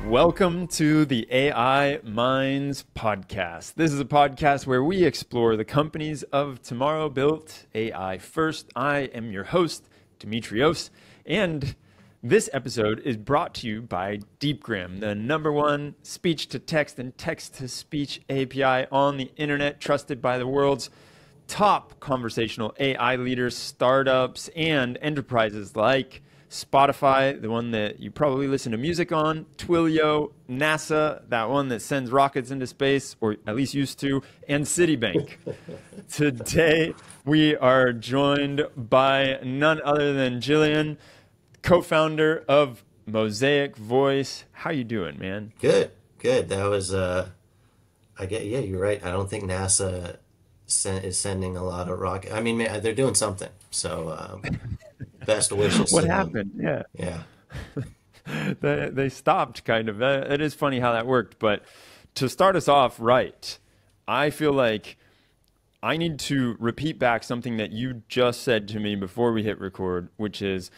Welcome to the AIMinds podcast. This is a podcast where we explore the companies of tomorrow built AI first. I am your host, Demetrios, and this episode is brought to you by Deepgram, the #1 speech-to-text and text-to-speech API on the internet, trusted by the world's top conversational AI leaders, startups, and enterprises like Spotify, the one that you probably listen to music on, Twilio, NASA, that one that sends rockets into space, or at least used to, and Citibank. Today, we are joined by none other than Julian, co-founder of MosaicVoice. How you doing, man? Good. That was, yeah, you're right. I don't think NASA is sending a lot of rocket. I mean, they're doing something. So, best wishes What to them. happened? Yeah. Yeah. They stopped, kind of. It is funny how that worked. But to start us off right, I feel like I need to repeat back something that you just said to me before we hit record, which is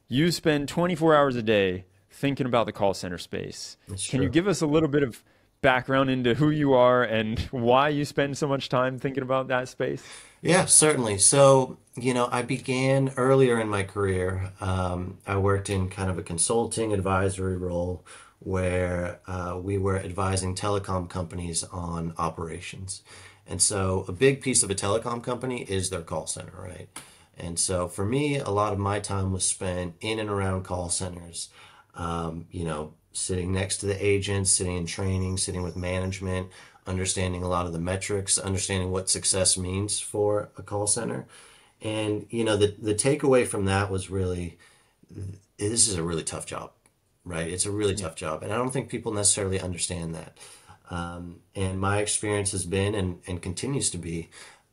you spend 24 hours a day thinking about the call center space. That's Can you true. give us a little bit of background into who you are and why you spend so much time thinking about that space? Yeah, certainly. So, I began earlier in my career. I worked in kind of a consulting advisory role where we were advising telecom companies on operations. And so a big piece of a telecom company is their call center, right? And so for me, a lot of my time was spent in and around call centers, sitting next to the agents, sitting in training, sitting with management, understanding a lot of the metrics, understanding what success means for a call center. And, the takeaway from that was really, this is a really tough job, right? It's a really tough job. And I don't think people necessarily understand that. And my experience has been and continues to be,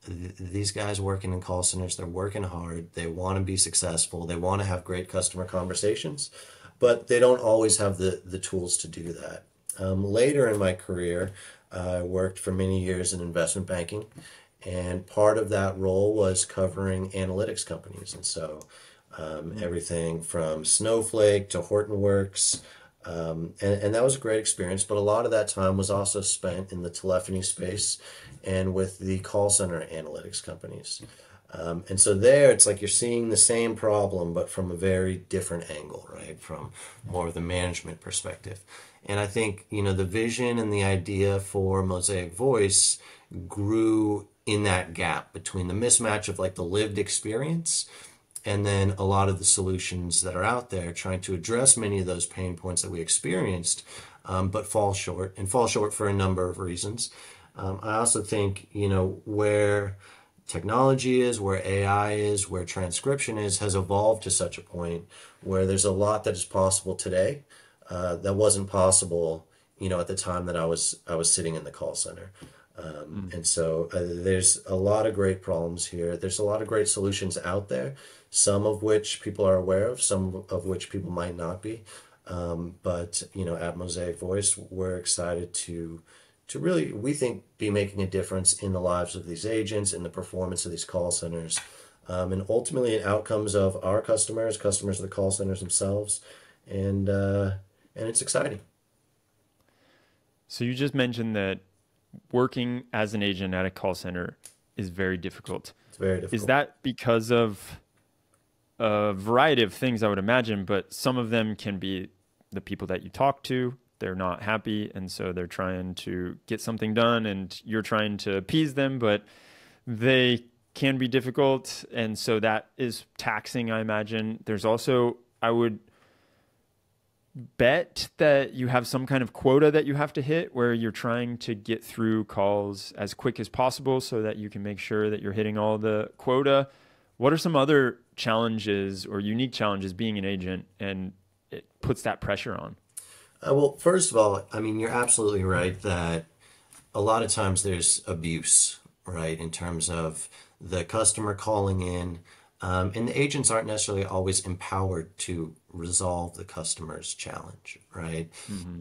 these guys working in call centers, they're working hard. They want to be successful. They want to have great customer conversations, but they don't always have the tools to do that. Later in my career, I worked for many years in investment banking, and part of that role was covering analytics companies. And so everything from Snowflake to Hortonworks, and that was a great experience, but a lot of that time was also spent in the telephony space and with the call center analytics companies. And so there, it's like you're seeing the same problem, but from a very different angle, right? From more of the management perspective. And I think, the vision and the idea for MosaicVoice grew in that gap between the mismatch of like the lived experience and then a lot of the solutions that are out there trying to address many of those pain points that we experienced, but fall short for a number of reasons. I also think, where technology is, where AI is, where transcription is, has evolved to such a point where there's a lot that is possible today that wasn't possible, at the time that I was sitting in the call center. And so there's a lot of great problems here. There's a lot of great solutions out there, some of which people are aware of, some of which people might not be. But at MosaicVoice, we're excited to really, we think, be making a difference in the lives of these agents, in the performance of these call centers, and ultimately in outcomes of our customers of the call centers themselves. And it's exciting. So you just mentioned that working as an agent at a call center is very difficult. It's very Is difficult. that because of a variety of things, I would imagine, but some of them can be the people that you talk to, they're not happy, and so they're trying to get something done, and you're trying to appease them, but they can be difficult, and so that is taxing, I imagine. There's also, I would bet that you have some kind of quota that you have to hit where you're trying to get through calls as quick as possible so that you can make sure that you're hitting all the quota. What are some other challenges or unique challenges being an agent and it puts that pressure on? Well, first of all, I mean, you're absolutely right that a lot of times there's abuse, right, in terms of the customer calling in, and the agents aren't necessarily always empowered to resolve the customer's challenge, right?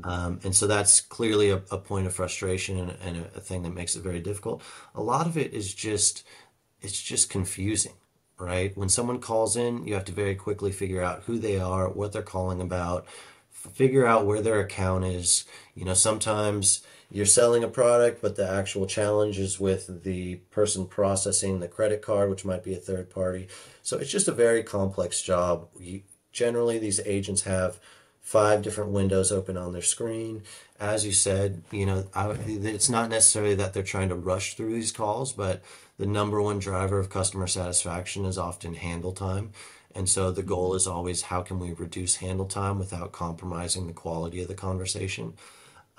And so that's clearly a point of frustration and a thing that makes it very difficult. A lot of it is it's just confusing, right? When someone calls in, you have to very quickly figure out who they are, what they're calling about, figure out where their account is. Sometimes you're selling a product, but the actual challenge is with the person processing the credit card, which might be a third party. So it's just a very complex job. Generally, these agents have 5 different windows open on their screen. As you said, it's not necessarily that they're trying to rush through these calls, but the number one driver of customer satisfaction is often handle time. And so the goal is always, how can we reduce handle time without compromising the quality of the conversation?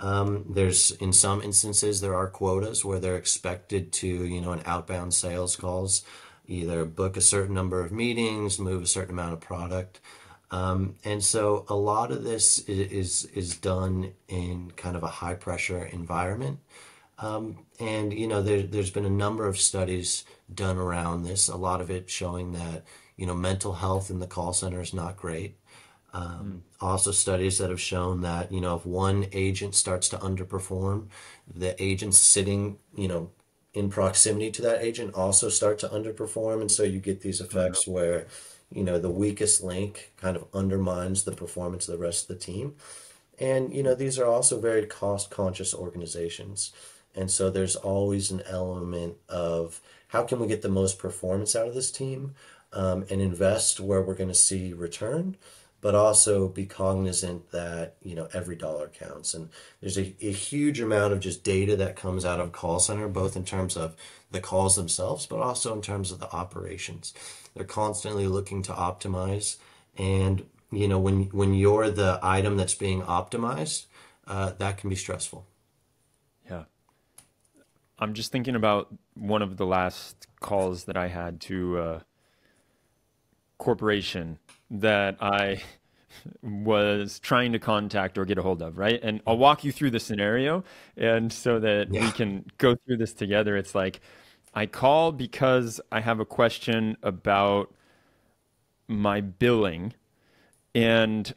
In some instances, there are quotas where they're expected to, in outbound sales calls, either book a certain number of meetings, move a certain amount of product. And so a lot of this is done in kind of a high pressure environment. There's been a number of studies done around this, a lot of it showing that, mental health in the call center is not great. Also studies that have shown that, if one agent starts to underperform, the agents sitting, in proximity to that agent also start to underperform. And so you get these effects where, the weakest link kind of undermines the performance of the rest of the team. And, these are also very cost-conscious organizations. And so there's always an element of, how can we get the most performance out of this team, and invest where we're going to see return, but also be cognizant that, every dollar counts. And there's a huge amount of just data that comes out of call center, both in terms of the calls themselves, but also in terms of the operations. They're constantly looking to optimize. And, when you're the item that's being optimized, that can be stressful. Yeah. I'm just thinking about one of the last calls that I had to corporation that I was trying to contact or get a hold of, right? And I'll walk you through the scenario, and so that we can go through this together. It's like, I call because I have a question about my billing, and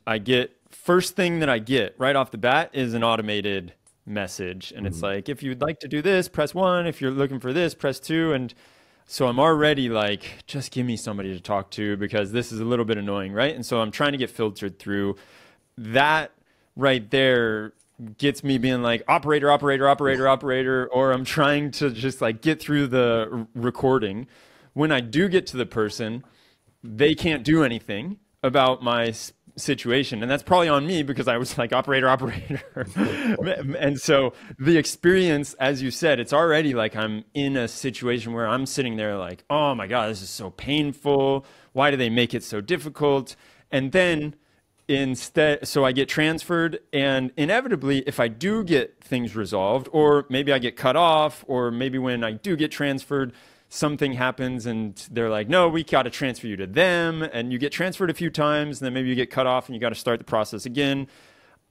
first thing that I get right off the bat is an automated message. And it's like, if you'd like to do this, press 1. If you're looking for this, press 2. And so I'm already like, just give me somebody to talk to, because this is a little bit annoying, right? And so I'm trying to get filtered through. That right there gets me being like, operator, or I'm trying to just like get through the recording. When I do get to the person, they can't do anything about my situation. And that's probably on me, because I was like, operator. And so the experience, as you said, it's already like I'm in a situation where I'm sitting there like, oh my God, this is so painful. Why do they make it so difficult? And then so I get transferred, and inevitably, if I do get things resolved, or maybe I get cut off, or maybe when I do get transferred, something happens and they're like, no, we got to transfer you to them. And you get transferred a few times, and then maybe you get cut off and you got to start the process again.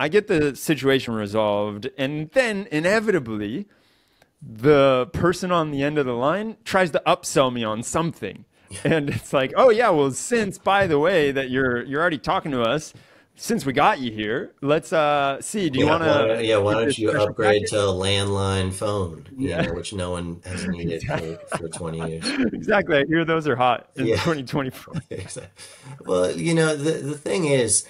I get the situation resolved, and then inevitably the person on the end of the line tries to upsell me on something. And it's like, oh yeah, well, since, by the way, that you're already talking to us, since we got you here, let's see. Do you want to? Why don't you upgrade to a landline phone? Yeah. Which no one has needed for 20 years. Exactly. I hear those are hot in 2024. Exactly. Well, the thing is,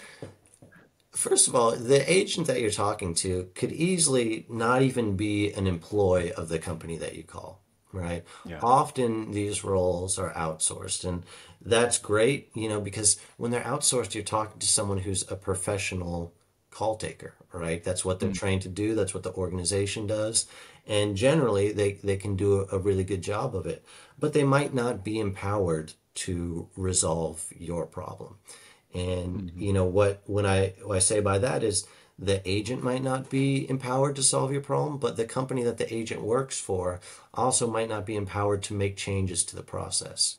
first of all, the agent that you're talking to could easily not even be an employee of the company that you call, right? Yeah. Often these roles are outsourced, and that's great, because when they're outsourced, you're talking to someone who's a professional call taker, right? That's what they're trained to do. That's what the organization does. And generally, they can do a really good job of it, but they might not be empowered to resolve your problem. And, when I say by that is, the agent might not be empowered to solve your problem, but the company that the agent works for also might not be empowered to make changes to the process.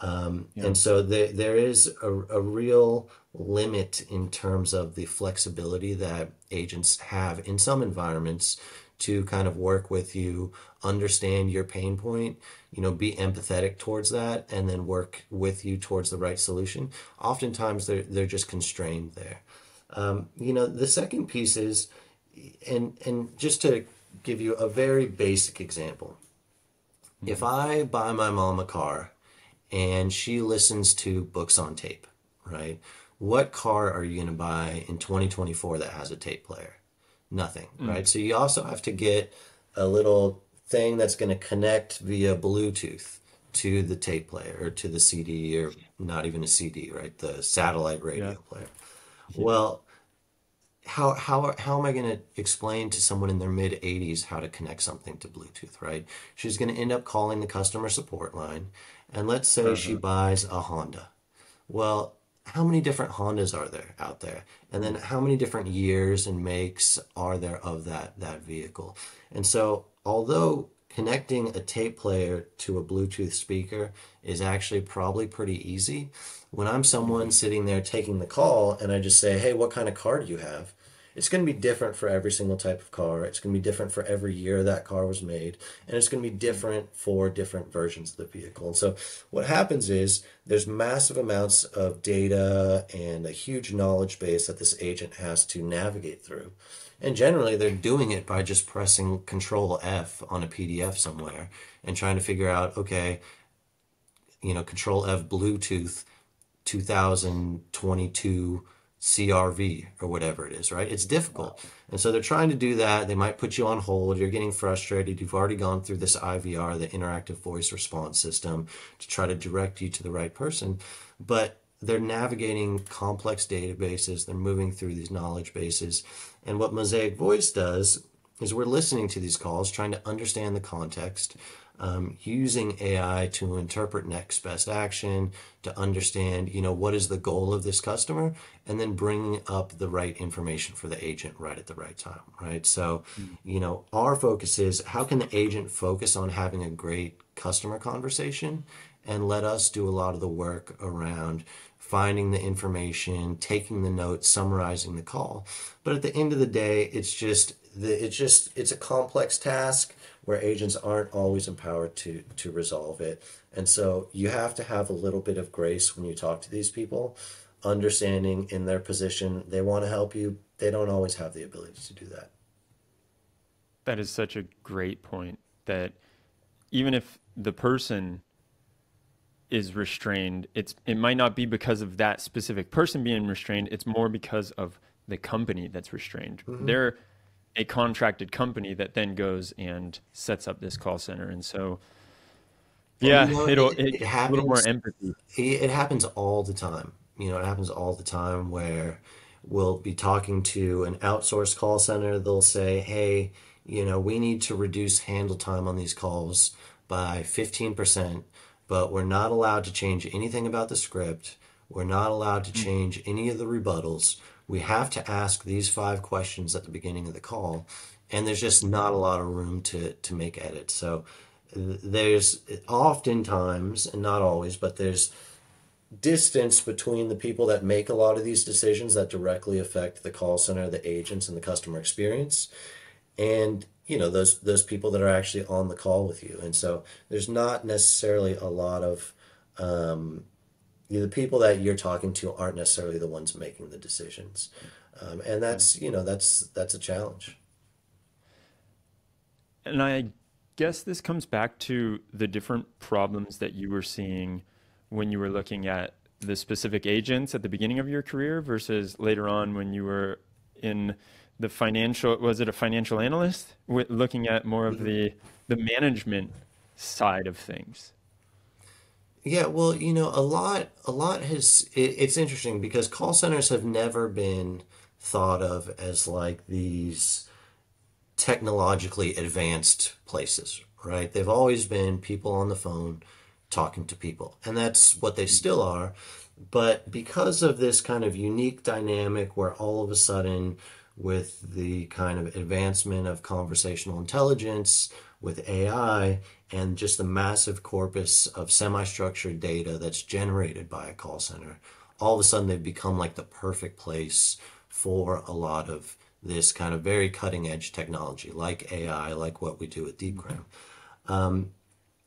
And so there is a real limit in terms of the flexibility that agents have in some environments to kind of work with you, understand your pain point, be empathetic towards that, and then work with you towards the right solution. Oftentimes they're just constrained there. The second piece is, and just to give you a very basic example, if I buy my mom a car and she listens to books on tape, right? what car are you going to buy in 2024 that has a tape player? Nothing, right? So you also have to get a little thing that's going to connect via Bluetooth to the tape player or to the CD, or not even a CD, right? The satellite Yeah. radio player. Well, how am I going to explain to someone in their mid 80s how to connect something to Bluetooth, right? She's going to end up calling the customer support line, and let's say she Uh-huh. buys a Honda. Well, how many different Hondas are there out there? And then how many different years and makes are there of that vehicle? And so, although connecting a tape player to a Bluetooth speaker is actually probably pretty easy, when I'm someone sitting there taking the call and I just say, "Hey, what kind of car do you have?" It's going to be different for every single type of car. It's going to be different for every year that car was made. And it's going to be different for different versions of the vehicle. And so what happens is there's massive amounts of data and a huge knowledge base that this agent has to navigate through. And generally, they're doing it by just pressing Control F on a PDF somewhere and trying to figure out, okay, Control F Bluetooth 2022 CRV or whatever it is, right? It's difficult. And so they're trying to do that. They might put you on hold. You're getting frustrated. You've already gone through this IVR, the interactive voice response system, to try to direct you to the right person. But they're navigating complex databases. They're moving through these knowledge bases. And what Mosaic Voice does is we're listening to these calls, trying to understand the context, using AI to interpret next best action, to understand, what is the goal of this customer, and then bringing up the right information for the agent right at the right time, right? So, our focus is how can the agent focus on having a great customer conversation and let us do a lot of the work around finding the information, taking the notes, summarizing the call. But at the end of the day, it's a complex task where agents aren't always empowered to resolve it. And so you have to have a little bit of grace when you talk to these people, understanding in their position, they want to help you. They don't always have the ability to do that. That is such a great point, that even if the person is restrained, it might not be because of that specific person being restrained. It's more because of the company that's restrained. Hmm. They're a contracted company that then goes and sets up this call center. And so, And yeah, it it gives a little more happens. empathy. It happens all the time. It happens all the time where we'll be talking to an outsourced call center. They'll say, "Hey, we need to reduce handle time on these calls by 15%, but we're not allowed to change anything about the script. We're not allowed to Mm. change any of the rebuttals. We have to ask these 5 questions at the beginning of the call." And there's just not a lot of room to make edits. So there's oftentimes, and not always, but there's distance between the people that make a lot of these decisions that directly affect the call center, the agents, and the customer experience, and those people that are actually on the call with you. And so there's not necessarily a lot of the people that you're talking to aren't necessarily the ones making the decisions, and Yeah. that's a challenge. And I guess this comes back to the different problems that you were seeing when you were looking at the specific agents at the beginning of your career versus later on when you were in the financial, was it a financial analyst? Looking at more of Mhm. the management side of things. Yeah, well, it's interesting because call centers have never been thought of as like these technologically advanced places, right? They've always been people on the phone talking to people, and that's what they still are. But because of this kind of unique dynamic where all of a sudden, with the kind of advancement of conversational intelligence, with AI, and just the massive corpus of semi-structured data that's generated by a call center, all of a sudden they've become like the perfect place for a lot of this kind of very cutting edge technology, like AI, like what we do at Deepgram. Um,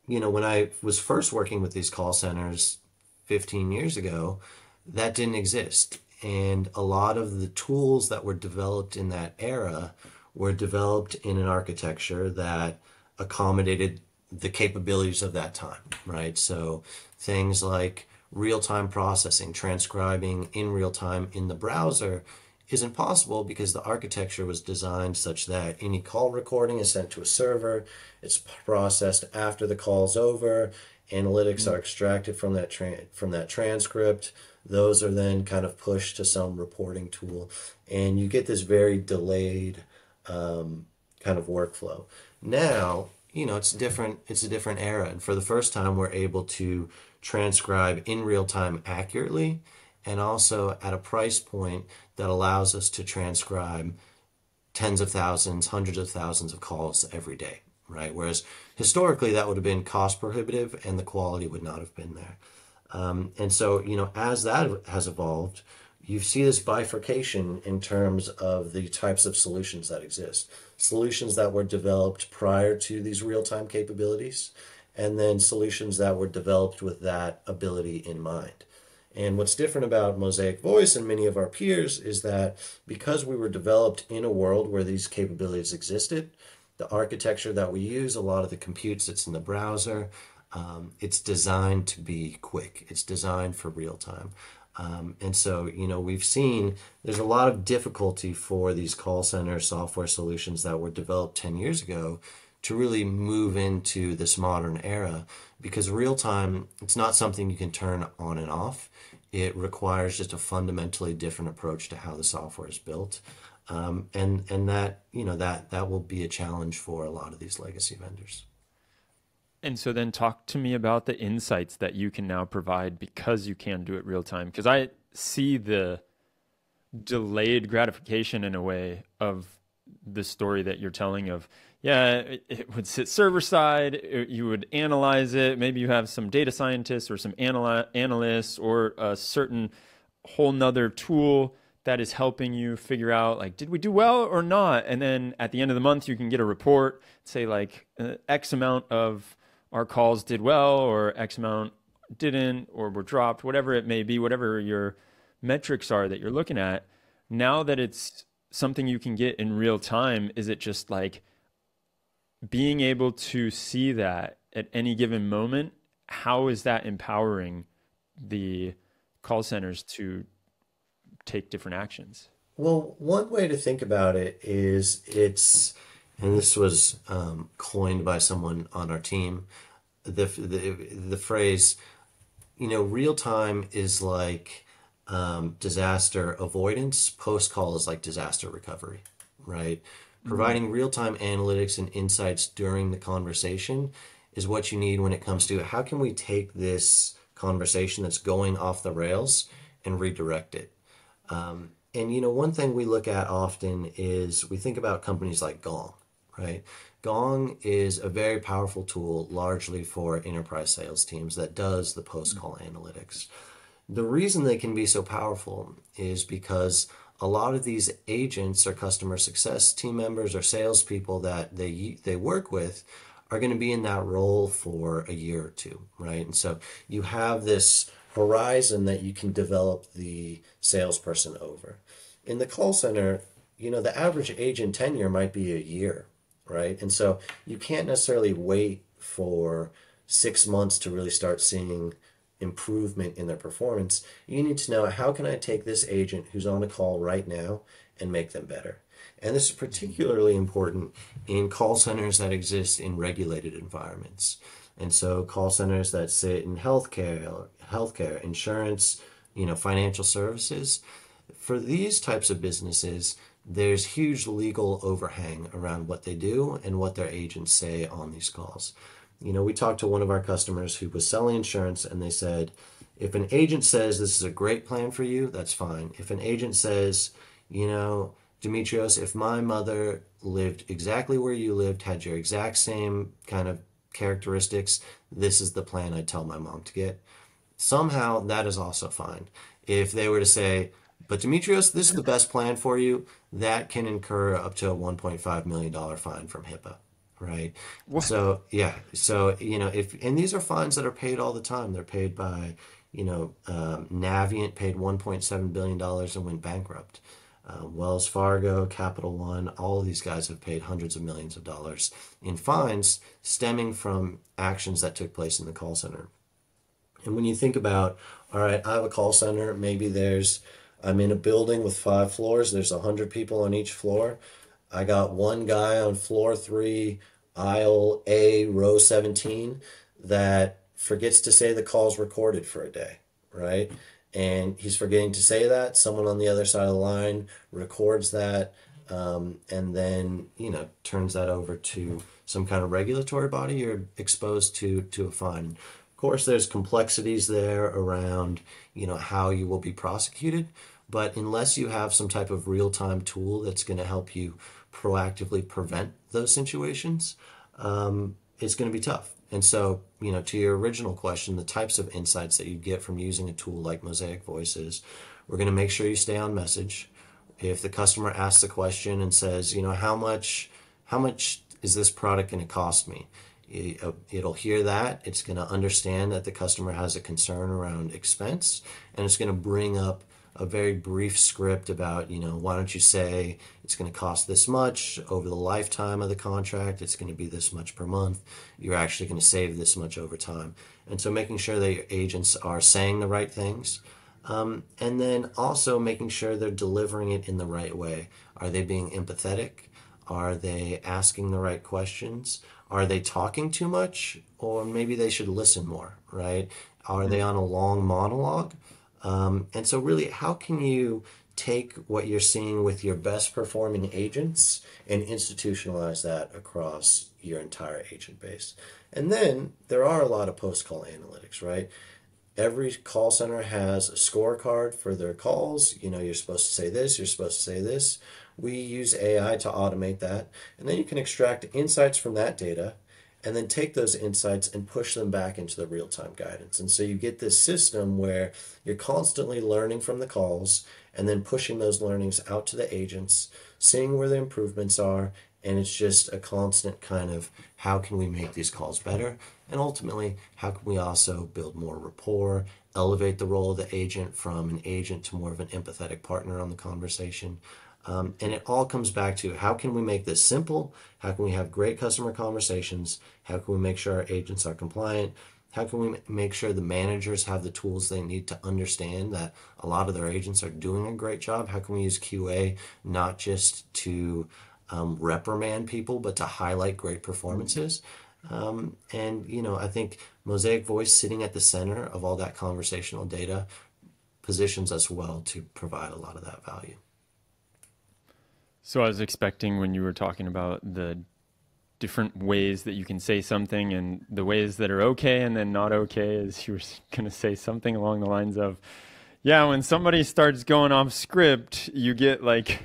when I was first working with these call centers 15 years ago, that didn't exist. And a lot of the tools that were developed in that era were developed in an architecture that accommodated the capabilities of that time, right? So things like real-time processing, transcribing in real time in the browser isn't possible because the architecture was designed such that any call recording is sent to a server, it's processed after the call's over, analytics are extracted from that transcript. Those are then kind of pushed to some reporting tool, and you get this very delayed kind of workflow. Now, it's different. It's a different era, and for the first time, we're able to transcribe in real time accurately, and also at a price point that allows us to transcribe tens of thousands, hundreds of thousands of calls every day, right? Whereas historically that would have been cost prohibitive and the quality would not have been there. And so, as that has evolved, you see this bifurcation in terms of the types of solutions that exist. Solutions that were developed prior to these real-time capabilities, and then solutions that were developed with that ability in mind. And what's different about MosaicVoice and many of our peers is that because we were developed in a world where these capabilities existed, the architecture that we use, a lot of the compute sits in the browser. It's designed to be quick. It's designed for real time. And so, we've seen there's a lot of difficulty for these call center software solutions that were developed 10 years ago to really move into this modern era, because real time, it's not something you can turn on and off. It requires just a fundamentally different approach to how the software is built. And that, that will be a challenge for a lot of these legacy vendors. And so then talk to me about the insights that you can now provide because you can do it real time. Because I see the delayed gratification in a way of the story that you're telling of, it would sit server side, you would analyze it. Maybe you have some data scientists or some analysts or a certain whole nother tool that is helping you figure out, like, did we do well or not? And then at the end of the month, you can get a report, say like X amount of our calls did well or X amount didn't or were dropped, whatever it may be, whatever your metrics are that you're looking at. Now that it's something you can get in real time, is it just like being able to see that at any given moment? How is that empowering the call centers to take different actions? Well, one way to think about it is and this was coined by someone on our team, the phrase, real time is like disaster avoidance, post call is like disaster recovery, right? Providing real-time analytics and insights during the conversation is what you need when it comes to how can we take this conversation that's going off the rails and redirect it. And one thing we look at often is we think about companies like Gong, right? Gong is a very powerful tool largely for enterprise sales teams that does the post-call analytics. The reason they can be so powerful is because a lot of these agents or customer success team members or salespeople that they work with are going to be in that role for a year or two, right? And so you have this horizon that you can develop the salesperson over. In the call center, the average agent tenure might be a year, right? And so you can't necessarily wait for 6 months to really start seeing improvement in their performance. You need to know, how can I take this agent who's on a call right now and make them better? And this is particularly important in call centers that exist in regulated environments. And so call centers that sit in healthcare, insurance, financial services. For these types of businesses, there's huge legal overhang around what they do and what their agents say on these calls. We talked to one of our customers who was selling insurance, and they said, if an agent says this is a great plan for you, that's fine. If an agent says, Demetrios, if my mother lived exactly where you lived, had your exact same kind of characteristics, this is the plan I'd tell my mom to get. Somehow that is also fine. If they were to say, but Demetrios, this is the best plan for you, that can incur up to a $1.5 million fine from HIPAA. Right. What? So, and these are fines that are paid all the time. They're paid by, Navient paid $1.7 billion and went bankrupt. Wells Fargo, Capital One, all of these guys have paid hundreds of millions of dollars in fines stemming from actions that took place in the call center. And when you think about, all right, I have a call center, I'm in a building with 5 floors, there's 100 people on each floor. I got one guy on floor 3, aisle A, row 17, that forgets to say the call's recorded for a day, right? And he's forgetting to say that. Someone on the other side of the line records that, and then, turns that over to some kind of regulatory body. You're exposed to a fine. Of course, there's complexities there around, how you will be prosecuted. But unless you have some type of real-time tool that's going to help you proactively prevent those situations, it's going to be tough. And so, to your original question, the types of insights that you get from using a tool like Mosaic Voice is, we're going to make sure you stay on message. If the customer asks a question and says, how much is this product going to cost me? It'll hear that. It's going to understand that the customer has a concern around expense, and it's going to bring up a very brief script about, why don't you say it's going to cost this much over the lifetime of the contract, it's going to be this much per month, you're actually going to save this much over time. And so making sure that your agents are saying the right things, and then also making sure they're delivering it in the right way. Are they being empathetic? Are they asking the right questions? Are they talking too much? Or maybe they should listen more, right? Are they on a long monologue? And so really, how can you take what you're seeing with your best performing agents and institutionalize that across your entire agent base? And then there are a lot of post-call analytics, right? Every call center has a scorecard for their calls. You're supposed to say this, you're supposed to say this. We use AI to automate that. And then you can extract insights from that data and then take those insights and push them back into the real-time guidance. And so you get this system where you're constantly learning from the calls and then pushing those learnings out to the agents, seeing where the improvements are, and it's just a constant kind of, how can we make these calls better? And ultimately, how can we also build more rapport, elevate the role of the agent from an agent to more of an empathetic partner on the conversation? And it all comes back to, how can we make this simple? How can we have great customer conversations? How can we make sure our agents are compliant? How can we make sure the managers have the tools they need to understand that a lot of their agents are doing a great job? How can we use QA not just to reprimand people, but to highlight great performances? And I think Mosaic Voice, sitting at the center of all that conversational data, positions us well to provide a lot of that value. So I was expecting, when you were talking about the different ways that you can say something and the ways that are okay and then not okay, is you were going to say something along the lines of, yeah, when somebody starts going off script, you get like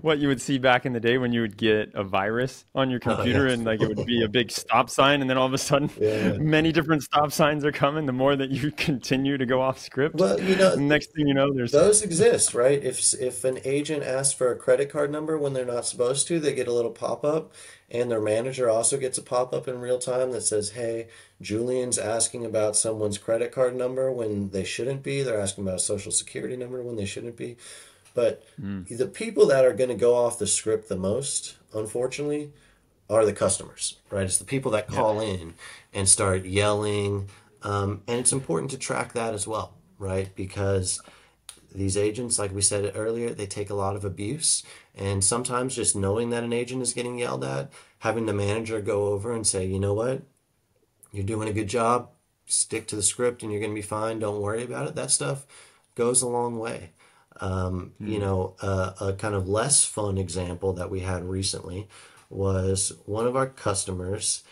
what you would see back in the day when you would get a virus on your computer. Yeah. And like it would be a big stop sign, and then all of a sudden Yeah. many different stop signs are coming the more that you continue to go off script. Well, And next thing you know, there's those exist, right? If an agent asks for a credit card number when they're not supposed to, they get a little pop-up, and their manager also gets a pop-up in real time that says, "Hey, Julian's asking about someone's credit card number when they shouldn't be. They're asking about a social security number when they shouldn't be." But the people that are going to go off the script the most, unfortunately, are the customers, right? It's the people that yeah. call in and start yelling. And it's important to track that as well, right? Because these agents, like we said earlier, they take a lot of abuse. And sometimes just knowing that an agent is getting yelled at, having the manager go over and say, you know what, you're doing a good job, stick to the script and you're going to be fine, don't worry about it. That stuff goes a long way. A kind of less fun example that we had recently was one of our customers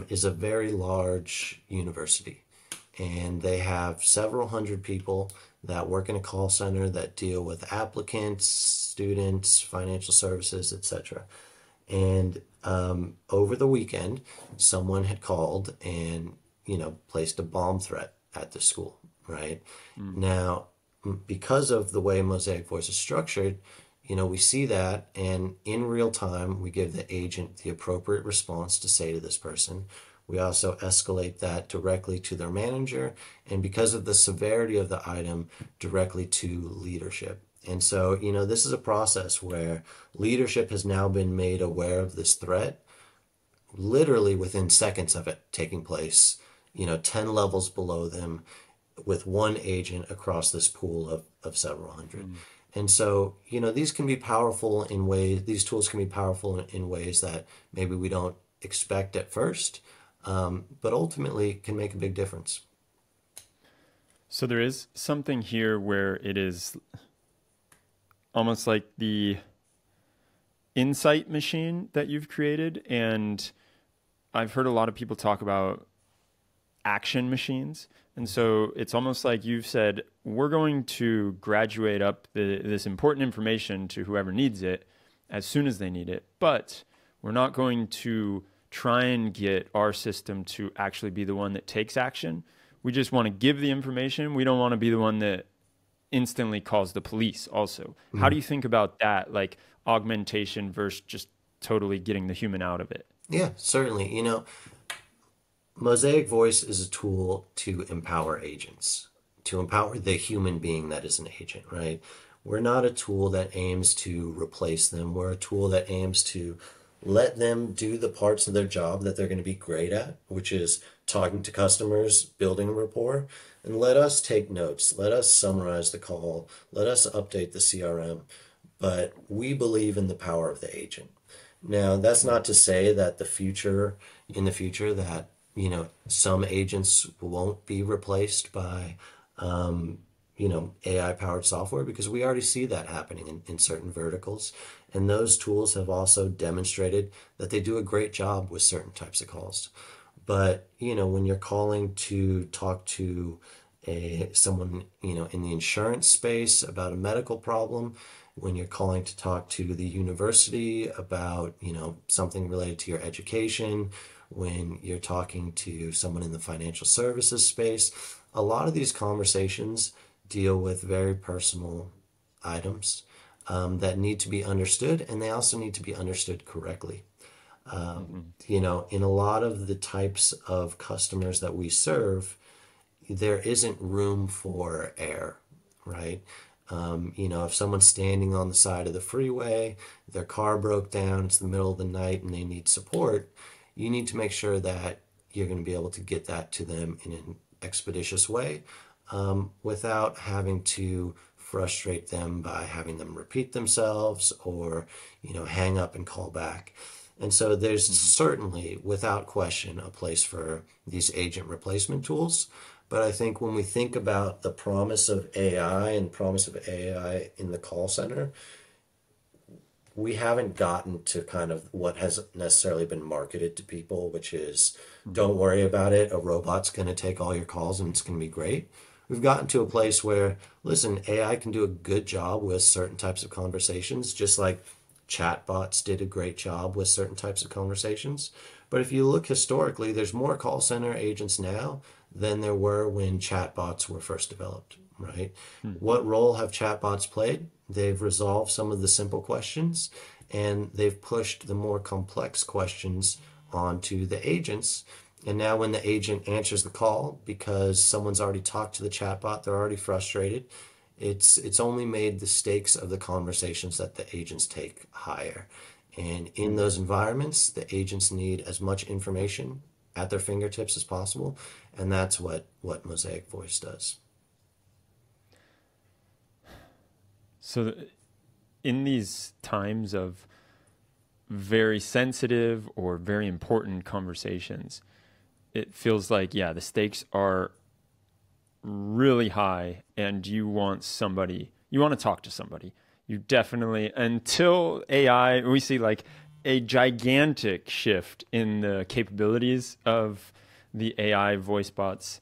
is a very large university, and they have several hundred people that work in a call center that deal with applicants, students, financial services, etc. And over the weekend, someone had called and, placed a bomb threat at the school, right? Now, because of the way Mosaic Voice is structured, we see that, and in real time, we give the agent the appropriate response to say to this person. We also escalate that directly to their manager, and because of the severity of the item, directly to leadership. And so, this is a process where leadership has now been made aware of this threat, literally within seconds of it taking place. 10 levels below them with one agent across this pool of several hundred. Mm. And so, these can be powerful in ways, these tools can be powerful in ways that maybe we don't expect at first, but ultimately can make a big difference. So there is something here where it is almost like the insight machine that you've created. And I've heard a lot of people talk about action machines. And so it's almost like you've said, we're going to graduate up this important information to whoever needs it as soon as they need it. But we're not going to try and get our system to actually be the one that takes action. We just want to give the information. We don't want to be the one that instantly calls the police also. Mm. How do you think about that, like augmentation versus just totally getting the human out of it? Yeah, certainly. MosaicVoice is a tool to empower agents, to empower the human being that is an agent, right? We're not a tool that aims to replace them. We're a tool that aims to let them do the parts of their job that they're going to be great at, which is talking to customers, building rapport, and let us take notes. Let us summarize the call. Let us update the CRM. But we believe in the power of the agent. Now, that's not to say that in the future that some agents won't be replaced by, AI-powered software, because we already see that happening in certain verticals. And those tools have also demonstrated that they do a great job with certain types of calls. But, when you're calling to talk to someone, in the insurance space about a medical problem, when you're calling to talk to the university about, something related to your education, when you're talking to someone in the financial services space, a lot of these conversations deal with very personal items that need to be understood, and they also need to be understood correctly. In a lot of the types of customers that we serve, there isn't room for error, right? If someone's standing on the side of the freeway, their car broke down, it's the middle of the night, and they need support, you need to make sure that you're going to be able to get that to them in an expeditious way, without having to frustrate them by having them repeat themselves or, hang up and call back. And so there's certainly, without question, a place for these agent replacement tools. But I think when we think about the promise of AI and promise of AI in the call center, we haven't gotten to kind of what has necessarily been marketed to people, which is, don't worry about it, a robot's going to take all your calls and it's going to be great. We've gotten to a place where, listen, AI can do a good job with certain types of conversations, just like chatbots did a great job with certain types of conversations. But if you look historically, there's more call center agents now than there were when chatbots were first developed, right? What role have chatbots played? They've resolved some of the simple questions, and they've pushed the more complex questions onto the agents. And now when the agent answers the call, because someone's already talked to the chatbot, they're already frustrated, it's only made the stakes of the conversations that the agents take higher. And in those environments, the agents need as much information at their fingertips as possible. And that's what MosaicVoice does. So in these times of very sensitive or very important conversations, it feels like, the stakes are really high, and you want to talk to somebody. You definitely, until AI, we see like a gigantic shift in the capabilities of the AI voice bots.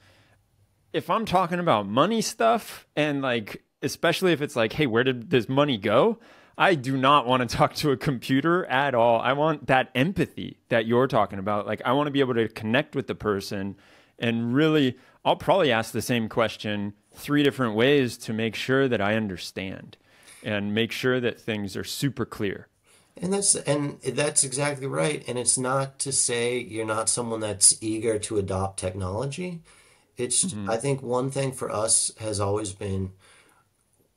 If I'm talking about money stuff, and like, especially if it's like, hey, where did this money go? I do not want to talk to a computer at all. I want that empathy that you're talking about. Like, I want to be able to connect with the person, and really, I'll probably ask the same question 3 different ways to make sure that I understand and make sure that things are super clear. And that's exactly right. And it's not to say you're not someone that's eager to adopt technology. It's, I think one thing for us has always been,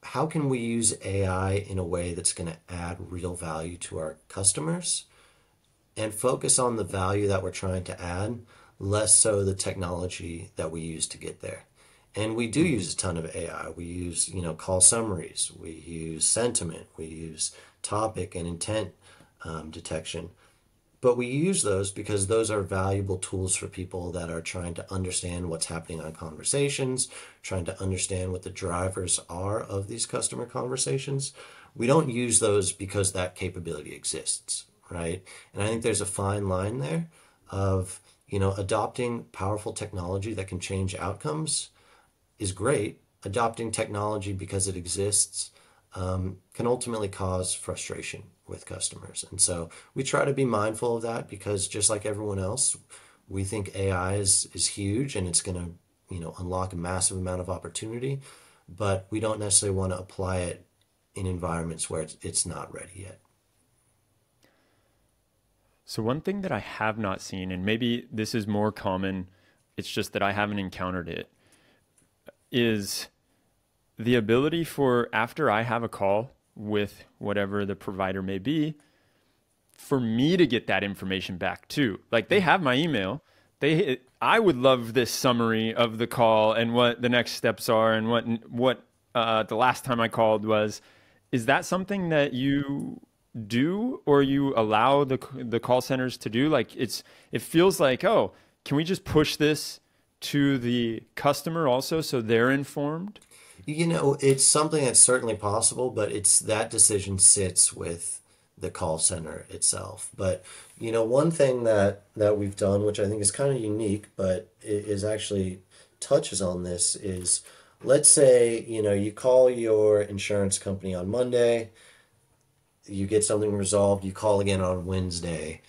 how can we use AI in a way that's going to add real value to our customers and focus on the value that we're trying to add, less so the technology that we use to get there. And we do use a ton of AI. We use, call summaries. We use sentiment. We use topic and intent detection. But we use those because those are valuable tools for people that are trying to understand what's happening on conversations, trying to understand what the drivers are of these customer conversations. We don't use those because that capability exists, right? And I think there's a fine line there of, adopting powerful technology that can change outcomes is great. Adopting technology because it exists can ultimately cause frustration with customers. And so we try to be mindful of that because just like everyone else, we think AI is huge and it's going to, unlock a massive amount of opportunity, but we don't necessarily want to apply it in environments where it's not ready yet. So one thing that I have not seen, and maybe this is more common, it's just that I haven't encountered it, is the ability for, after I have a call with whatever the provider may be, for me to get that information back too. Like they have my email. I would love this summary of the call and what the next steps are and what the last time I called was. Is that something that you do or you allow the call centers to do? Like it feels like, oh, can we just push this to the customer also so they're informed? It's something that's certainly possible, but that decision sits with the call center itself. But, one thing that we've done, which I think is kind of unique, but is actually touches on this is, let's say, you call your insurance company on Monday, you get something resolved, you call again on Wednesday,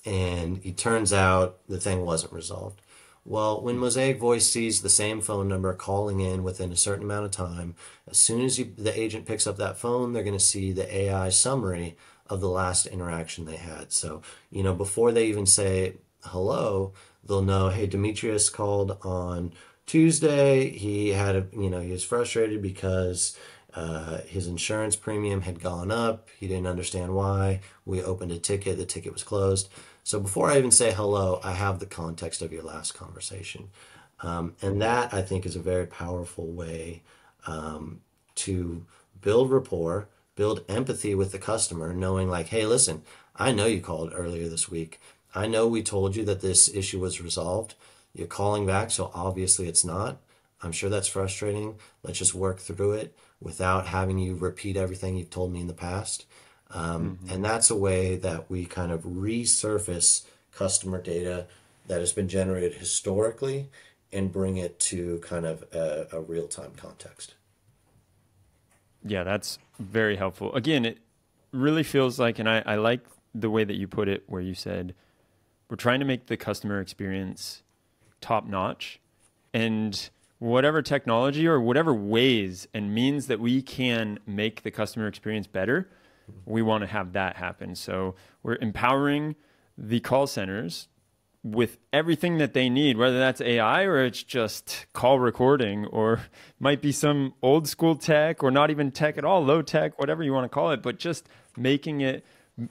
and it turns out the thing wasn't resolved. Well, when MosaicVoice sees the same phone number calling in within a certain amount of time, as soon as the agent picks up that phone, they're going to see the AI summary of the last interaction they had. So, before they even say hello, they'll know, hey, Demetrius called on Tuesday. He had he was frustrated because his insurance premium had gone up. He didn't understand why. We opened a ticket. The ticket was closed. So before I even say hello, I have the context of your last conversation. And that, I think, is a very powerful way to build rapport, build empathy with the customer, knowing like, hey, listen, I know you called earlier this week. I know we told you that this issue was resolved. You're calling back, so obviously it's not. I'm sure that's frustrating. Let's just work through it without having you repeat everything you've told me in the past. And that's a way that we kind of resurface customer data that has been generated historically and bring it to kind of a real-time context. Yeah, that's very helpful. Again, it really feels like, and I like the way that you put it, where you said, we're trying to make the customer experience top-notch, and whatever technology or whatever ways and means that we can make the customer experience better, we want to have that happen. So we're empowering the call centers with everything that they need, whether that's AI or it's just call recording or might be some old school tech or not even tech at all, low tech, whatever you want to call it, but just making it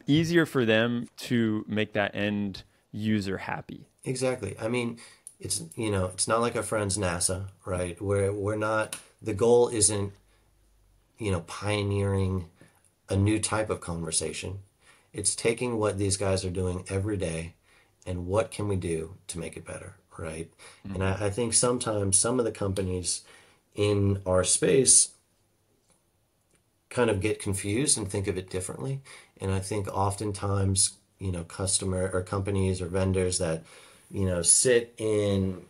easier for them to make that end user happy. Exactly. I mean, it's not like our friends NASA, right? We're not, the goal isn't, pioneering a new type of conversation. It's taking what these guys are doing every day and what can we do to make it better, right? And I think sometimes some of the companies in our space kind of get confused and think of it differently. And I think oftentimes, customer or companies or vendors that, sit in,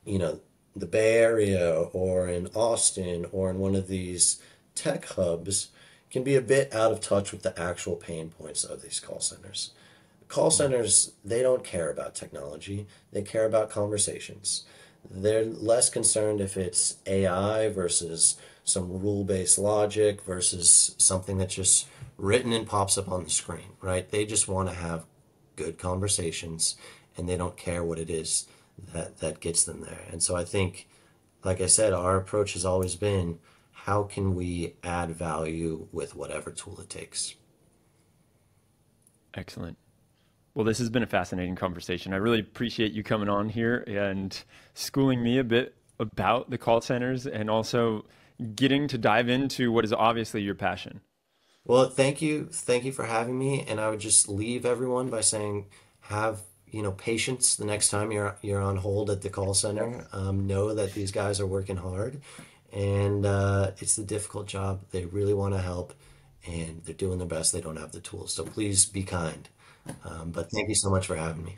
the Bay Area or in Austin or in one of these tech hubs can be a bit out of touch with the actual pain points of these call centers. Call centers, they don't care about technology. They care about conversations. They're less concerned if it's AI versus some rule-based logic versus something that's just written and pops up on the screen, right? They just want to have good conversations and they don't care what it is that gets them there. And so I think, like I said, our approach has always been, how can we add value with whatever tool it takes? Excellent. Well, this has been a fascinating conversation. I really appreciate you coming on here and schooling me a bit about the call centers and also getting to dive into what is obviously your passion. Well, thank you. Thank you for having me. And I would just leave everyone by saying, have, patience the next time you're on hold at the call center. Know that these guys are working hard, and it's a difficult job. They really want to help, and they're doing their best. They don't have the tools, so please be kind. But thank you so much for having me.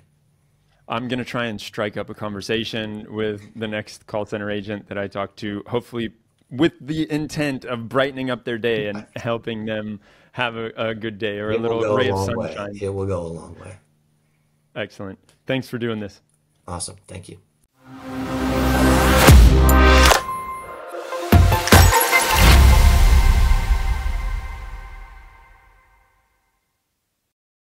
I'm going to try and strike up a conversation with the next call center agent that I talk to, hopefully with the intent of brightening up their day and helping them have a good day or a It will little go a ray of long way. sunshine. It will go a long way. Excellent. Thanks for doing this. Awesome. Thank you.